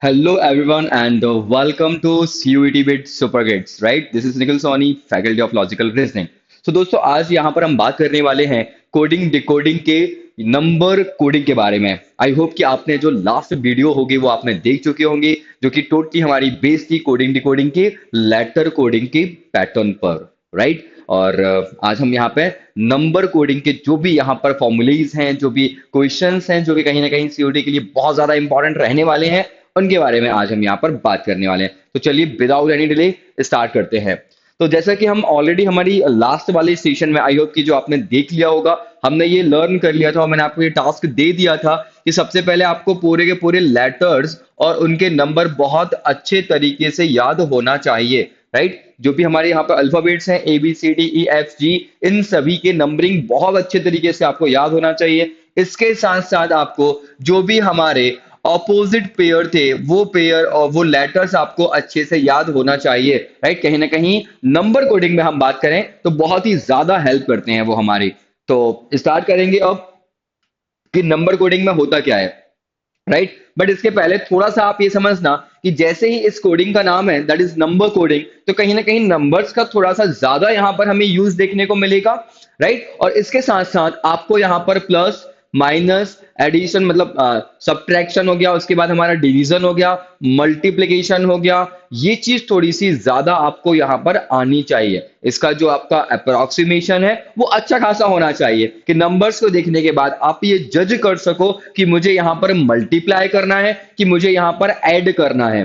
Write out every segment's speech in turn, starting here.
Hello everyone and welcome to CUET with Super Kids, right? This is Nikhil Soni, Faculty of Logical Reasoning. So दोस्तों आज यहाँ पर हम बात करने वाले हैं कोडिंग डिकोडिंग के नंबर कोडिंग के बारे में। आई होप कि आपने जो लास्ट वीडियो होगी वो आपने देख चुके होंगे जो कि टोटली हमारी बेस थी कोडिंग डिकोडिंग के लेटर कोडिंग के पैटर्न पर, राइट? और आज हम यहाँ पे नंबर कोडिंग के जो भी यहाँ पर फॉर्मूलेज हैं, जो भी क्वेश्चंस हैं, जो कि कहीं ना कहीं सीओडी के लिए बहुत ज्यादा इंपॉर्टेंट रहने वाले हैं, उनके बारे में आज हम यहाँ पर बात करने वाले हैं। तो चलिए विदाउट एनी डिले स्टार्ट करते हैं। तो जैसा कि हम ऑलरेडी हमारी लास्ट वाले सेशन में आई होप कि जो आपने देख लिया होगा, हमने ये लर्न कर लिया था और मैंने आपको ये टास्क दे दिया था कि सबसे पहले आपको पूरे के पूरे लेटर्स और उनके नंबर बहुत अच्छे तरीके से याद होना चाहिए, राइट? जो भी हमारे यहाँ पर अल्फाबेट्स हैं ABCDEFG, इन सभी के नंबरिंग बहुत अच्छे तरीके से आपको याद होना चाहिए। इसके साथ साथ आपको जो भी हमारे ऑपोजिट पेयर थे वो पेयर और वो लेटर्स आपको अच्छे से याद होना चाहिए, राइट? कहीं ना कहीं नंबर कोडिंग में हम बात करें तो बहुत ही ज्यादा हेल्प करते हैं वो हमारी। तो स्टार्ट करेंगे अब कि नंबर कोडिंग में होता क्या है, राइट? बट इसके पहले थोड़ा सा आप ये समझना कि जैसे ही इस कोडिंग का नाम है दैट इज नंबर कोडिंग, तो कहीं ना कहीं नंबर्स का थोड़ा सा ज्यादा यहाँ पर हमें यूज देखने को मिलेगा, राइट? और इसके साथ साथ आपको यहाँ पर प्लस माइनस एडिशन मतलब सब्ट्रैक्शन हो गया, उसके बाद हमारा डिवीजन हो गया, मल्टीप्लिकेशन हो गया, ये चीज थोड़ी सी ज्यादा आपको यहाँ पर आनी चाहिए। इसका जो आपका अप्रोक्सीमेशन है वो अच्छा खासा होना चाहिए कि नंबर्स को देखने के बाद आप ये जज कर सको कि मुझे यहाँ पर मल्टीप्लाई करना है कि मुझे यहाँ पर ऐड करना है,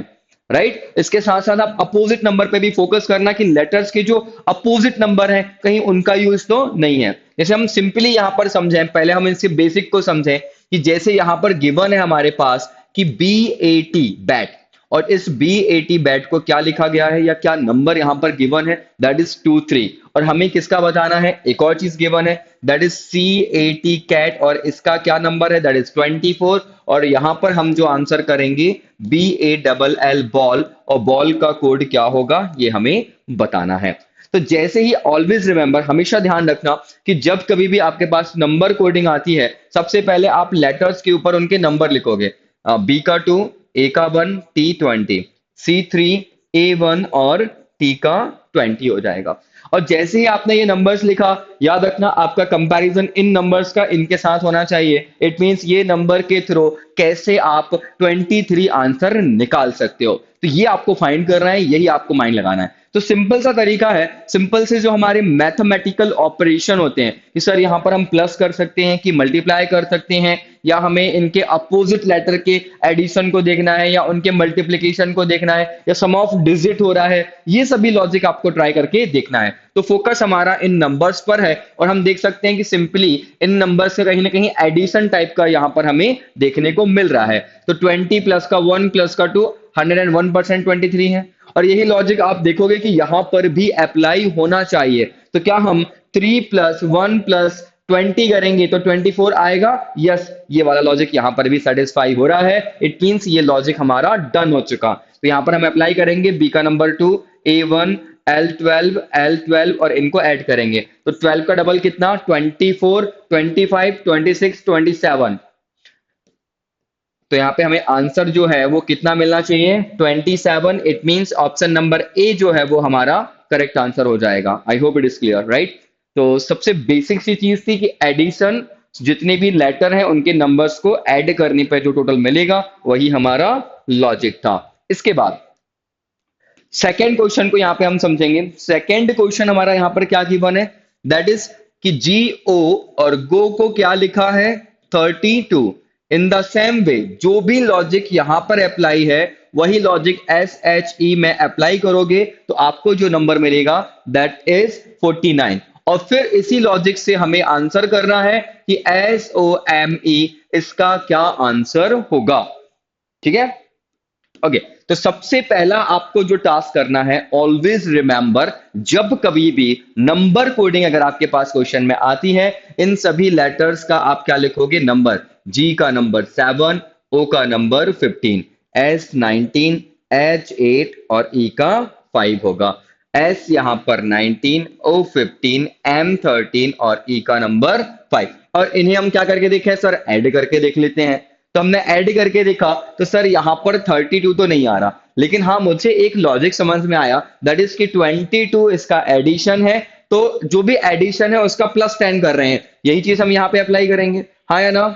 राइट? इसके साथ साथ आप अपोजिट नंबर पे भी फोकस करना कि लेटर्स के जो अपोजिट नंबर हैं कहीं उनका यूज तो नहीं है। जैसे हम सिंपली यहाँ पर समझें, पहले हम इसके बेसिक को समझें कि जैसे यहाँ पर गिवन है हमारे पास कि BAT बैट, और इस BAT बैट को क्या लिखा गया है या क्या नंबर यहाँ पर गिवन है, दैट इज 2 3। और हमें किसका बताना है, एक और चीज गिवन है दैट इज CAT कैट, और इसका क्या नंबर है, दैट इज 24। और यहां पर हम जो आंसर करेंगे BALL बॉल, और बॉल का कोड क्या होगा ये हमें बताना है। तो जैसे ही ऑलवेज रिमेंबर, हमेशा ध्यान रखना कि जब कभी भी आपके पास नंबर कोडिंग आती है सबसे पहले आप लेटर्स के ऊपर उनके नंबर लिखोगे। B का 2, A का 1, T 20, C 3, A 1 और T का 20 हो जाएगा। और जैसे ही आपने ये नंबर्स लिखा, याद रखना आपका कंपैरिजन इन नंबर्स का इनके साथ होना चाहिए। इट मींस ये नंबर के थ्रू कैसे आप 23 आंसर निकाल सकते हो, तो ये आपको फाइंड करना है, यही आपको माइंड लगाना है। तो सिंपल सा तरीका है, सिंपल से जो हमारे मैथमेटिकल ऑपरेशन होते हैं कि सर यहाँ पर हम प्लस कर सकते हैं कि मल्टीप्लाई कर सकते हैं, या हमें इनके अपोजिट लेटर के एडिशन को देखना है, या उनके मल्टीप्लिकेशन को देखना है, या सम ऑफ डिजिट हो रहा है, ये सभी लॉजिक आपको ट्राई करके देखना है। तो फोकस हमारा इन नंबर्स पर है, और हम देख सकते हैं कि सिंपली इन नंबर से कहीं ना कहीं एडिशन टाइप का यहाँ पर हमें देखने को मिल रहा है। तो 20 प्लस का 1 प्लस का 2, 101% 23 है। और यही लॉजिक आप देखोगे कि यहां पर भी अप्लाई होना चाहिए। तो क्या हम 3 प्लस 1 प्लस 20 करेंगे तो 24 आएगा? यस, ये वाला लॉजिक यहां पर भी सेटिस्फाई हो रहा है। इट मींस ये लॉजिक हमारा डन हो चुका। तो यहां पर हम अप्लाई करेंगे बी का नंबर 2, A1, L12, L12 और इनको ऐड करेंगे तो 12 का डबल कितना, 24, 25, 26, 27। तो यहाँ पे हमें आंसर जो है वो कितना मिलना चाहिए, 27। It means option number A जो है वो हमारा करेक्ट आंसर हो जाएगा। I hope it is clear, right? तो सबसे बेसिक सी चीज थी कि एडिशन, जितने भी लेटर हैं उनके नंबर्स को ऐड करने पर जो टोटल मिलेगा वही हमारा लॉजिक था। इसके बाद सेकेंड क्वेश्चन को यहाँ पे हम समझेंगे। सेकेंड क्वेश्चन हमारा यहाँ पर क्या गिवन है, दैट इज कि GO और गो को क्या लिखा है, 32। इन द सेम वे जो भी लॉजिक यहां पर अप्लाई है वही लॉजिक SHE में अप्लाई करोगे तो आपको जो नंबर मिलेगा दैट इज 49। और फिर इसी लॉजिक से हमें आंसर करना है कि SOME इसका क्या आंसर होगा। ठीक है, ओके। तो सबसे पहला आपको जो टास्क करना है, ऑलवेज रिमेंबर, जब कभी भी नंबर कोडिंग अगर आपके पास क्वेश्चन में आती है, इन सभी लेटर्स का आप क्या लिखोगे, नंबर। G का नंबर 7, O का नंबर 15, S 19, H 8 और E का 5 होगा। S यहां पर 19, O 15, M 13 और E का नंबर 5। और इन्हें हम क्या करके देखें सर, ऐड करके देख लेते हैं। तो हमने ऐड करके देखा तो सर यहाँ पर 32 तो नहीं आ रहा, लेकिन हाँ मुझे एक लॉजिक समझ में आया, दैट इज कि 22 इसका एडिशन है, तो जो भी एडिशन है उसका +10 कर रहे हैं, यही चीज हम यहाँ पे अप्लाई करेंगे, हाँ या ना।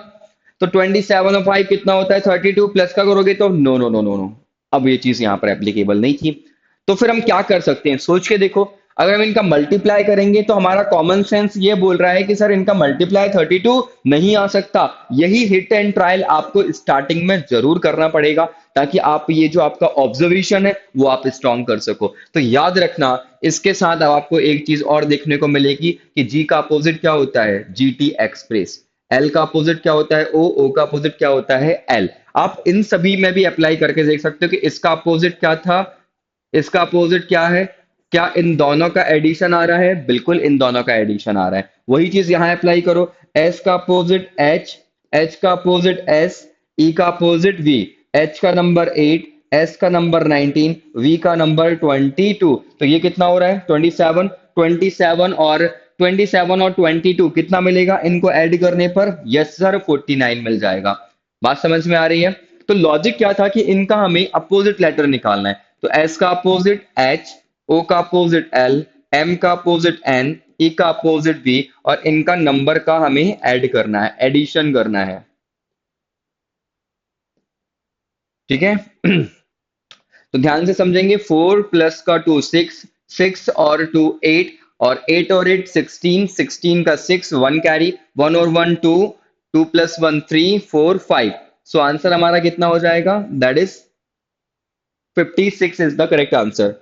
तो 27 और 5 कितना होता है, 32 प्लस का करोगे तो no no no no no, अब ये चीज यहाँ पर एप्लीकेबल नहीं थी। तो फिर हम क्या कर सकते हैं, सोच के देखो, अगर हम इनका मल्टीप्लाई करेंगे तो हमारा कॉमन सेंस ये बोल रहा है कि सर इनका मल्टीप्लाई 32 नहीं आ सकता। यही हिट एंड ट्रायल आपको स्टार्टिंग में जरूर करना पड़ेगा, ताकि आप ये जो आपका ऑब्जर्वेशन है वो आप स्ट्रॉन्ग कर सको। तो याद रखना, इसके साथ अब आपको एक चीज और देखने को मिलेगी कि जी का अपोजिट क्या होता है, जी टी एक्सप्रेस। एल का अपोजिट क्या होता है, ओ का अपोजिट क्या होता है, एल। आप इन सभी में भी अप्लाई करके देख सकते हो कि इसका अपोजिट क्या था, इसका अपोजिट क्या है, क्या इन दोनों का एडिशन आ रहा है, बिल्कुल इन दोनों का एडिशन आ रहा है। वही चीज यहां अप्लाई करो, एस का अपोजिट एच, एच का अपोजिट एस, ई का अपोजिट वी, एच का नंबर 8, एस का नंबर 19, वी का नंबर 22, तो ये कितना हो रहा है 27, 27 और 27 और 22 कितना मिलेगा इनको ऐड करने पर, यस सर 49 मिल जाएगा। बात समझ में आ रही है। तो लॉजिक क्या था कि इनका हमें अपोजिट लेटर निकालना है, तो एस का अपोजिट एच, ओ का अपोजिट एल, एम का अपोजिट एन, ई का अपोजिट बी, और इनका नंबर का हमें ऐड करना है, एडिशन करना है। ठीक है। तो ध्यान से समझेंगे, 4 प्लस का 2 6, 6 और 2 8, और 8 और 8 16, 16 का 6 1 कैरी, 1 और 1 2, 2 प्लस 1 3 4 5। सो आंसर हमारा कितना हो जाएगा, that is 56 is the correct answer.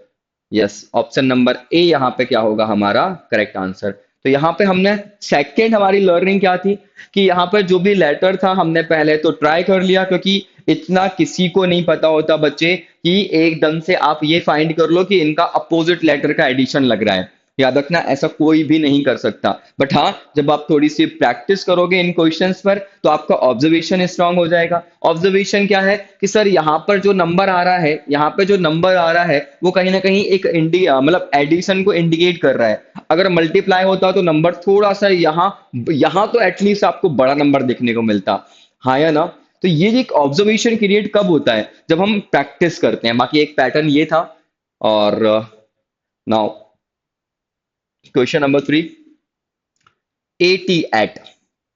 Yes, option number A यहाँ पे क्या होगा हमारा करेक्ट आंसर। तो यहाँ पे हमने सेकंड हमारी लर्निंग क्या थी, कि यहाँ पर जो भी लेटर था हमने पहले तो ट्राई कर लिया, क्योंकि इतना किसी को नहीं पता होता बच्चे कि एकदम से आप ये फाइंड कर लो कि इनका अपोजिट लेटर का एडिशन लग रहा है। याद रखना, ऐसा कोई भी नहीं कर सकता, बट हाँ जब आप थोड़ी सी प्रैक्टिस करोगे इन क्वेश्चंस पर तो आपका ऑब्जर्वेशन स्ट्रांग हो जाएगा। ऑब्जर्वेशन क्या है कि सर यहाँ पर जो नंबर आ रहा है, यहाँ पे जो नंबर आ रहा है वो कहीं ना कहीं एक इंडिया मतलब एडिशन को इंडिकेट कर रहा है। अगर मल्टीप्लाई होता तो नंबर थोड़ा सा यहाँ, यहाँ तो एटलीस्ट आपको बड़ा नंबर देखने को मिलता, हाँ या ना। तो ये एक ऑब्जर्वेशन क्रिएट कब होता है, जब हम प्रैक्टिस करते हैं। बाकी एक पैटर्न ये था। और now question number 3, A T at,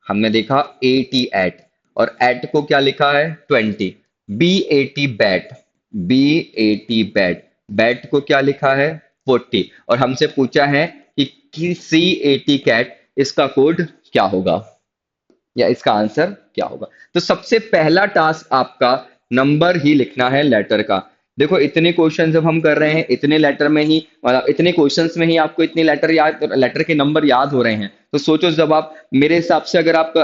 हमने देखा एटी एट, और एट को क्या लिखा है 20। B A T bat, B A T bat, bat को क्या लिखा है 40, और हमसे पूछा है कि सी एटी कैट, इसका कोड क्या होगा या इसका आंसर क्या होगा। तो सबसे पहला टास्क आपका नंबर ही लिखना है लेटर का। देखो इतने क्वेश्चन जब हम कर रहे हैं, इतने लेटर में ही मतलब इतने क्वेश्चंस में ही आपको इतने लेटर याद, लेटर के नंबर याद हो रहे हैं, तो सोचो जब आप, मेरे हिसाब से अगर आप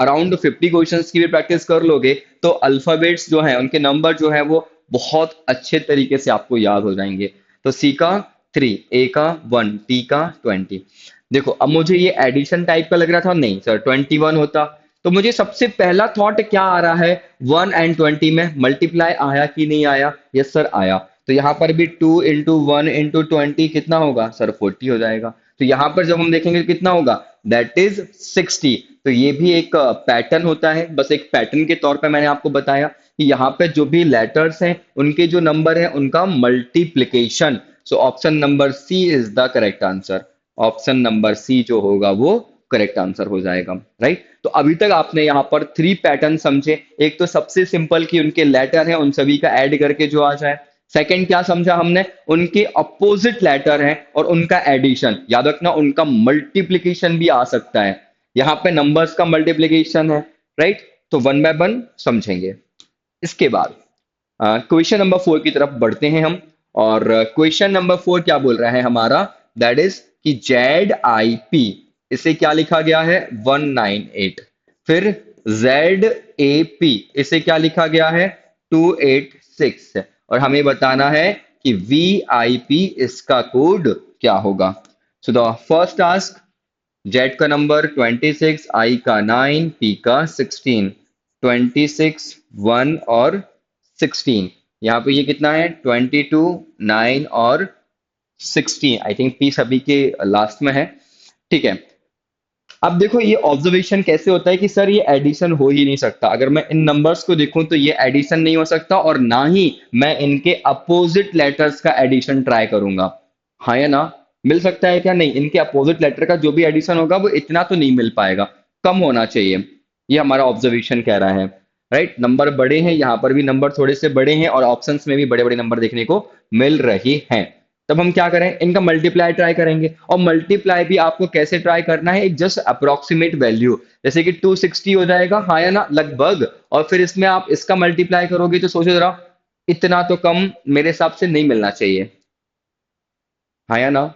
अराउंड 50 क्वेश्चंस की भी प्रैक्टिस कर लोगे तो अल्फाबेट्स जो है उनके नंबर जो है वो बहुत अच्छे तरीके से आपको याद हो जाएंगे। तो सी का 3, ए का 1, टी का 20। देखो अब मुझे ये एडिशन टाइप का लग रहा था, नहीं सर 21 होता। तो मुझे सबसे पहला थॉट क्या आ रहा है, 1 एंड 20 में मल्टीप्लाई आया कि नहीं आया, यस सर आया। तो यहाँ पर भी 2 इंटू 1 इंटू 20 कितना होगा सर 40 हो जाएगा। तो यहाँ पर जब हम देखेंगे कितना होगा, दैट इज 60। तो ये भी एक पैटर्न होता है, बस एक पैटर्न के तौर पे मैंने आपको बताया कि यहाँ पे जो भी लेटर्स हैं उनके जो नंबर है उनका multiplication. So option number C is the correct answer. Option number C जो होगा वो करेक्ट आंसर हो जाएगा, राइट। तो अभी तक आपने यहाँ पर 3 पैटर्न समझे। एक तो सबसे सिंपल कि उनके लेटर हैं उन सभी का ऐड करके जो आ जाए। सेकंड क्या समझा हमने, उनके अपोजिट लेटर हैं और उनका एडिशन, याद रखना उनका मल्टीप्लीकेशन भी आ सकता है, यहाँ पे नंबर्स का मल्टीप्लीकेशन है, राइट। तो वन बाय वन समझेंगे। इसके बाद क्वेश्चन नंबर 4 की तरफ बढ़ते हैं हम। और क्वेश्चन नंबर 4 क्या बोल रहा है हमारा, दैट इज कि जेड आई पी, इसे क्या लिखा गया है 198। फिर जेड ए पी, इसे क्या लिखा गया है 286, और हमें बताना है कि वी आई पी इसका कोड क्या होगा। So the first task, Z का नंबर 26, आई का 9, पी का 16, 26 1 और 16। यहाँ पे ये कितना है 22 9 और 16, आई थिंक पी सभी के लास्ट में है। ठीक है, अब देखो ये ऑब्जर्वेशन कैसे होता है कि सर ये एडिशन हो ही नहीं सकता, अगर मैं इन नंबर्स को देखूं तो ये एडिशन नहीं हो सकता, और ना ही मैं इनके अपोजिट लेटर्स का एडिशन ट्राई करूंगा। हाँ या ना? मिल सकता है क्या? नहीं, इनके अपोजिट लेटर का जो भी एडिशन होगा वो इतना तो नहीं मिल पाएगा, कम होना चाहिए। ये हमारा ऑब्जर्वेशन कह रहा है। राइट, नंबर बड़े हैं, यहाँ पर भी नंबर थोड़े से बड़े हैं, और ऑप्शंस में भी बड़े बड़े नंबर देखने को मिल रहे हैं। तब हम क्या करें, इनका मल्टीप्लाई ट्राई करेंगे। और मल्टीप्लाई भी आपको कैसे ट्राई करना है, एक जस्ट अप्रोक्सीमेट वैल्यू, जैसे कि 260 हो जाएगा, हाँ या ना, लगभग। और फिर इसमें आप इसका मल्टीप्लाई करोगे तो सोचो जरा, इतना तो कम मेरे हिसाब से नहीं मिलना चाहिए, हाँ या ना?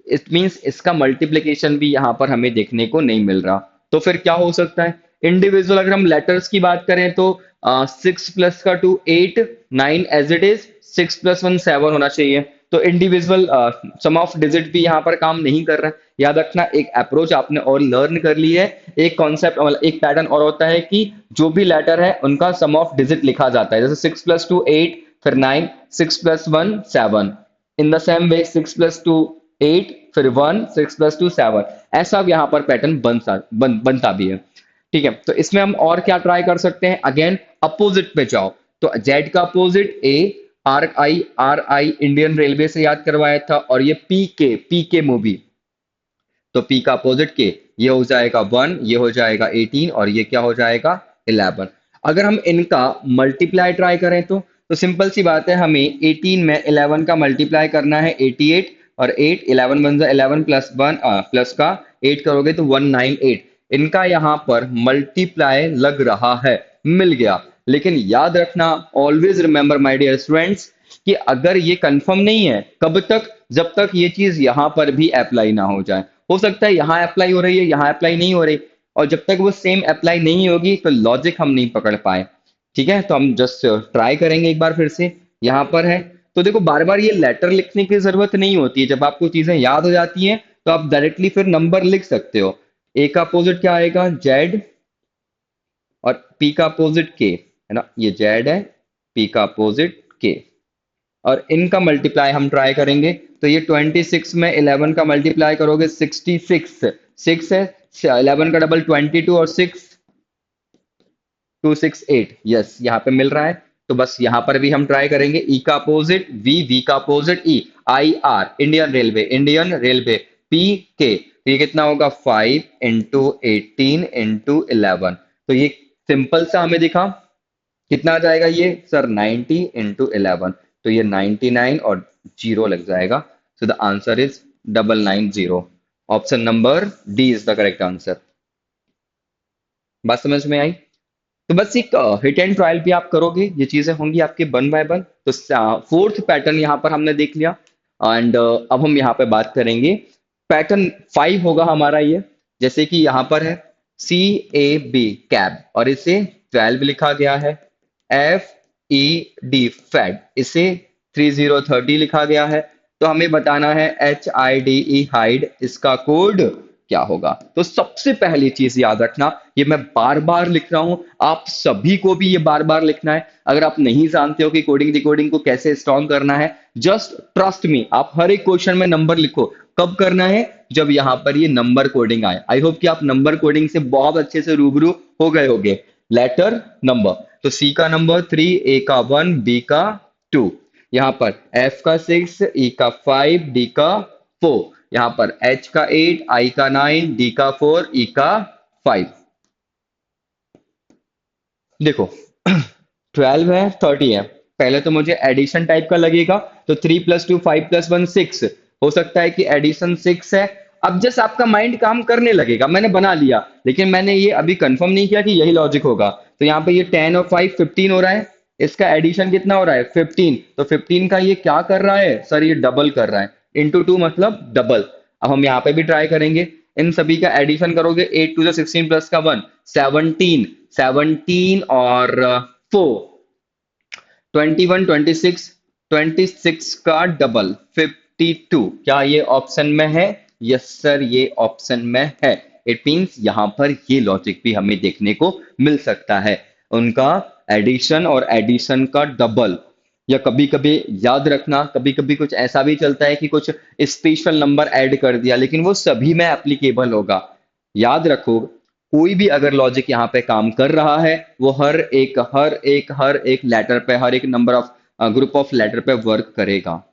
इट मीन्स इसका मल्टीप्लिकेशन भी यहाँ पर हमें देखने को नहीं मिल रहा। तो फिर क्या हो सकता है, इंडिविजुअल अगर हम लेटर्स की बात करें तो 6 प्लस का 2 8, 9 एज इट इज, 6 + 1 7 होना चाहिए। तो इंडिविजुअल सम ऑफ डिजिट भी यहाँ पर काम नहीं कर रहा है। याद रखना, एक अप्रोच आपने और लर्न कर ली है, एक कॉन्सेप्ट, मतलब एक पैटर्न और होता है कि जो भी लेटर है उनका सम ऑफ डिजिट लिखा जाता है, जैसे 6 + 2 8, फिर 9, 6 + 1 7। इन द सेम वे 6 + 2 8, फिर 1, 6 + 2 7, ऐसा अब यहाँ पर पैटर्न बनता भी है। ठीक है, तो इसमें हम और क्या ट्राई कर सकते हैं, अगेन अपोजिट पे जाओ। तो जेड का opposite A, are I Indian railway से याद करवाया था, और ये पी के मूवी, तो पी का अपोजिट के, ये हो जाएगा 1, ये हो जाएगा 18, और ये क्या हो जाएगा 11। अगर हम इनका मल्टीप्लाई ट्राई करें तो सिंपल सी बात है, हमें 18 में 11 का मल्टीप्लाई करना है 88, और 8 11 बन जाए 11 प्लस 1 प्लस का 8 करोगे तो 198। इनका यहाँ पर मल्टीप्लाई लग रहा है, मिल गया। लेकिन याद रखना, always remember my dear students, कि अगर ये कंफर्म नहीं है, कब तक, जब तक ये चीज यहां पर भी अप्लाई ना हो जाए। हो सकता है यहां अप्लाई हो रही है, यहां अप्लाई नहीं हो रही, और जब तक वो सेम अप्लाई नहीं होगी तो लॉजिक हम नहीं पकड़ पाए। ठीक है, तो हम जस्ट ट्राई करेंगे एक बार फिर से। यहां पर है, तो देखो बार बार ये लेटर लिखने की जरूरत नहीं होती है, जब आपको चीजें याद हो जाती हैं तो आप डायरेक्टली फिर नंबर लिख सकते हो। ए का अपोजिट क्या आएगा, जेड, और पी का अपोजिट के, है ना, ये जेड है, पी का अपोजिट के, और इनका मल्टीप्लाई हम ट्राई करेंगे। तो ये 26 में 11 का मल्टीप्लाई करोगे 66, 6 है, 11 का डबल 22, और 6 268, यस यहाँ पे मिल रहा है। तो बस यहाँ पर भी हम ट्राई करेंगे, ई का अपोजिट वी, वी का opposite E, I R Indian railway, P के, तो ये कितना होगा 5 × 18 × 11। तो ये सिंपल सा हमें दिखा, कितना आ जाएगा ये सर, 90 × 11, तो ये 99 और जीरो लग जाएगा। So the answer is 990। Option number D is the correct answer. बात समझ में आई? तो बस एक हिट एंड ट्रायल भी आप करोगे, ये चीजें होंगी आपके 1 बाय 1। तो फोर्थ पैटर्न यहाँ पर हमने देख लिया, एंड अब हम यहाँ पे बात करेंगे पैटर्न 5 होगा हमारा ये। जैसे कि यहाँ पर है CAB कैब, और इसे 12 लिखा गया है। FED फैड, इसे 3030 लिखा गया है। तो हमें बताना है HIDE हाइड, इसका कोड क्या होगा। तो सबसे पहली चीज याद रखना, ये मैं बार बार लिख रहा हूं, आप सभी को भी ये बार बार लिखना है। अगर आप नहीं जानते हो कि कोडिंग डिकोडिंग को कैसे स्ट्रॉन्ग करना है, जस्ट ट्रस्ट मी, आप हर एक क्वेश्चन में नंबर लिखो। कब करना है, जब यहां पर ये नंबर कोडिंग आए। आई होप कि आप नंबर कोडिंग से बहुत अच्छे से रूबरू हो गए होंगे। लेटर नंबर, तो सी का नंबर 3, ए का 1, बी का 2, यहाँ पर एफ का 6, ई का 5, डी का 4, यहाँ पर एच का 8, आई का 9, डी का 4, ई का 5। देखो 12 है, 30 है, पहले तो मुझे एडिशन टाइप का लगेगा। तो 3 + 2 5 + 1 6, हो सकता है कि एडिशन 6 है। अब जस्ट आपका माइंड काम करने लगेगा, मैंने बना लिया, लेकिन मैंने ये अभी कंफर्म नहीं किया कि यही लॉजिक होगा। तो यहाँ पे ये 10 और 5 15 हो रहा है, इसका एडिशन कितना हो रहा है 15। तो 15 का ये क्या कर रहा है सर, ये डबल कर रहा है, इंटू 2 मतलब डबल। अब हम यहाँ पे भी ट्राई करेंगे, इन सभी का एडिशन करोगे, 8 2 16 प्लस का 1 17, 17 और 4 21 26, 26 का डबल 52। क्या ये ऑप्शन में है? यस सर, ये ऑप्शन में है। इट मीन्स यहां पर ये लॉजिक भी हमें देखने को मिल सकता है, उनका एडिशन और एडिशन का डबल। या कभी कभी याद रखना, कभी कभी कुछ ऐसा भी चलता है कि कुछ स्पेशल नंबर ऐड कर दिया, लेकिन वो सभी में एप्लीकेबल होगा। याद रखो, कोई भी अगर लॉजिक यहाँ पे काम कर रहा है, वो हर एक लेटर पे, हर एक number of group of letter पे वर्क करेगा।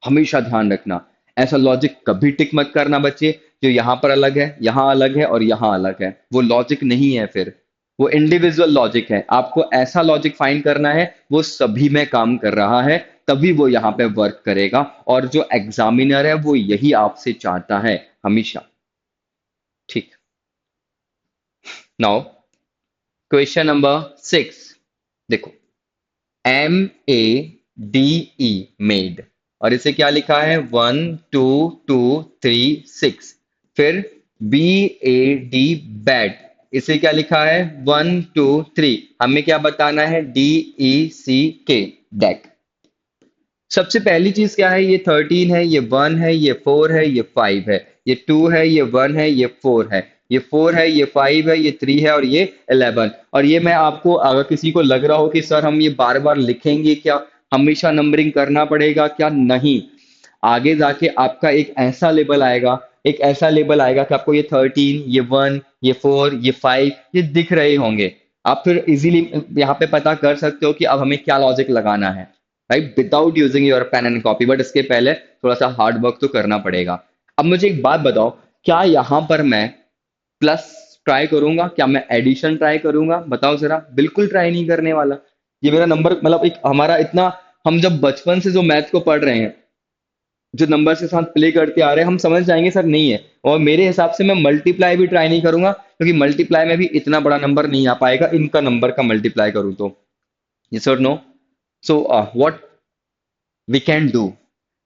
हमेशा ध्यान रखना, ऐसा लॉजिक कभी टिक मत करना बच्चे, जो यहाँ पर अलग है, यहाँ अलग है और यहाँ अलग है, वो लॉजिक नहीं है फिर, वो इंडिविजुअल लॉजिक है। आपको ऐसा लॉजिक फाइंड करना है वो सभी में काम कर रहा है, तभी वो यहाँ पे वर्क करेगा, और जो एग्जामिनर है वो यही आपसे चाहता है हमेशा। ठीक। नाउ क्वेश्चन नंबर 6, देखो, MEDE मेड, और इसे क्या लिखा है, 1 2 2 3 6। फिर BAD बैट, इसे क्या लिखा है, 1 2 3। हमें क्या बताना है, DECK डेक। सबसे पहली चीज क्या है, ये 13 है, ये 1 है, ये 4 है, ये 5 है, ये 2 है, ये 1 है, ये 4 है, ये 4 है, ये 5 है, ये 3 है और ये 11। और ये मैं आपको, अगर किसी को लग रहा हो कि सर हम ये बार बार लिखेंगे क्या, हमेशा नंबरिंग करना पड़ेगा क्या, नहीं। आगे जाके आपका एक ऐसा लेवल आएगा, एक ऐसा लेवल आएगा कि आपको ये 13, ये 1, ये 4, ये 5 ये दिख रहे होंगे। आप फिर इजीली यहाँ पे पता कर सकते हो कि अब हमें क्या लॉजिक लगाना है, right, without using your pen and copy. But इसके पहले थोड़ा सा हार्ड वर्क तो करना पड़ेगा। अब मुझे एक बात बताओ, क्या यहाँ पर मैं प्लस ट्राई करूंगा, क्या मैं एडिशन ट्राई करूंगा, बताओ जरा। बिल्कुल ट्राई नहीं करने वाला। ये मेरा नंबर, मतलब एक हमारा इतना, हम जब बचपन से जो मैथ को पढ़ रहे हैं, जो नंबर के साथ प्ले करते आ रहे हैं, हम समझ जाएंगे सर नहीं है। और मेरे हिसाब से मैं मल्टीप्लाई भी ट्राई नहीं करूंगा, क्योंकि मल्टीप्लाई में भी इतना बड़ा नंबर नहीं आ पाएगा, इनका नंबर का मल्टीप्लाई करूं तो। यस और no. So what we can do,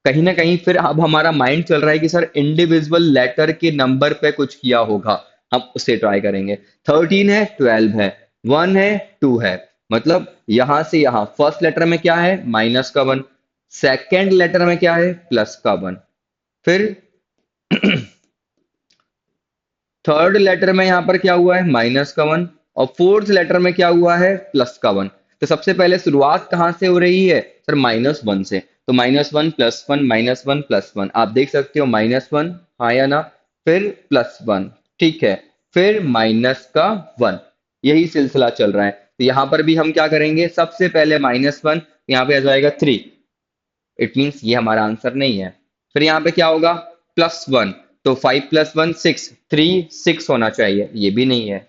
कहीं ना कहीं फिर अब हमारा माइंड चल रहा है कि सर इंडिविजुअल लेटर के नंबर पे कुछ किया होगा, हम उसे ट्राई करेंगे। 13 है, 12 है, 1 है, 2 है, मतलब यहां से यहां फर्स्ट लेटर में क्या है, माइनस का 1, सेकेंड लेटर में क्या है, प्लस का 1, फिर थर्ड लेटर में यहां पर क्या हुआ है, माइनस का 1, और फोर्थ लेटर में क्या हुआ है, प्लस का 1। तो सबसे पहले शुरुआत कहां से हो रही है सर, -1 से। तो -1 +1 -1 +1, आप देख सकते हो -1, हाँ या ना, फिर +1, ठीक है, फिर माइनस का 1, यही सिलसिला चल रहा है। तो यहां पर भी हम क्या करेंगे, सबसे पहले -1, यहाँ पे आ जाएगा 3, इट मीन्स ये हमारा आंसर नहीं है। फिर यहाँ पे क्या होगा, +1, तो 5 + 1 6, 3 6 होना चाहिए, ये भी नहीं है।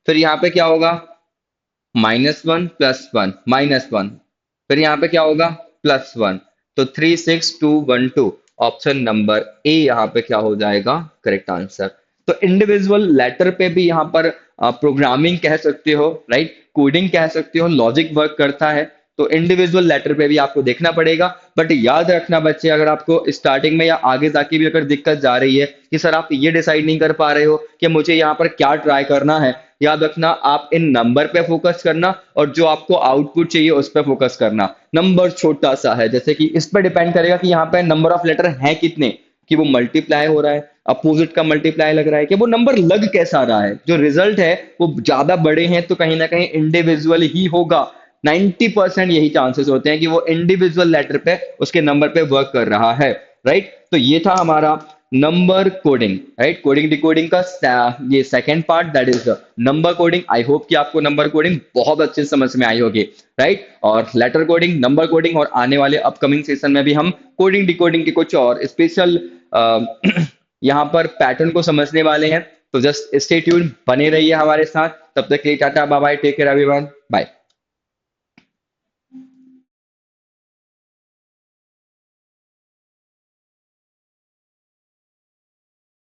फिर यहाँ पे क्या होगा, -1 +1 -1, फिर यहाँ पे क्या होगा, +1, तो 3 6 2 1 2, ऑप्शन नंबर ए यहाँ पे क्या हो जाएगा, करेक्ट आंसर। तो इंडिविजुअल लेटर पे भी यहाँ पर प्रोग्रामिंग कह सकते हो, राइट, कोडिंग कह सकते हो, लॉजिक वर्क करता है। तो इंडिविजुअल लेटर पे भी आपको देखना पड़ेगा। बट याद रखना बच्चे, अगर आपको स्टार्टिंग में या आगे जाके भी अगर दिक्कत जा रही है कि सर आप ये डिसाइड नहीं कर पा रहे हो कि मुझे यहाँ पर क्या ट्राई करना है, याद रखना आप इन नंबर पे फोकस करना, और जो आपको आउटपुट चाहिए उस पे फोकस करना। नंबर छोटा सा है, जैसे कि इस पर डिपेंड करेगा कि यहाँ पे नंबर ऑफ लेटर है कितने, कि वो मल्टीप्लाई हो रहा है, अपोजिट का मल्टीप्लाई लग रहा है, कि वो नंबर लग कैसा रहा है, जो रिजल्ट है वो ज्यादा बड़े हैं तो कहीं ना कहीं इंडिविजुअल ही होगा। 90% यही चांसेस होते हैं कि वो इंडिविजुअल लेटर पे उसके नंबर पे वर्क कर रहा है, राइट। तो ये था हमारा number coding, right, coding decoding का ये second part, that is the number coding. I hope कि आपको नंबर कोडिंग बहुत अच्छे से समझ में आई होगी, राइट। और लेटर कोडिंग, नंबर कोडिंग, और आने वाले अपकमिंग सेशन में भी हम कोडिंग डिकोडिंग के कुछ और स्पेशल यहाँ पर पैटर्न को समझने वाले हैं। तो जस्ट स्टे ट्यून, बने रहिए हमारे साथ। तब तक के लिए tata bye bye, take care everyone, bye.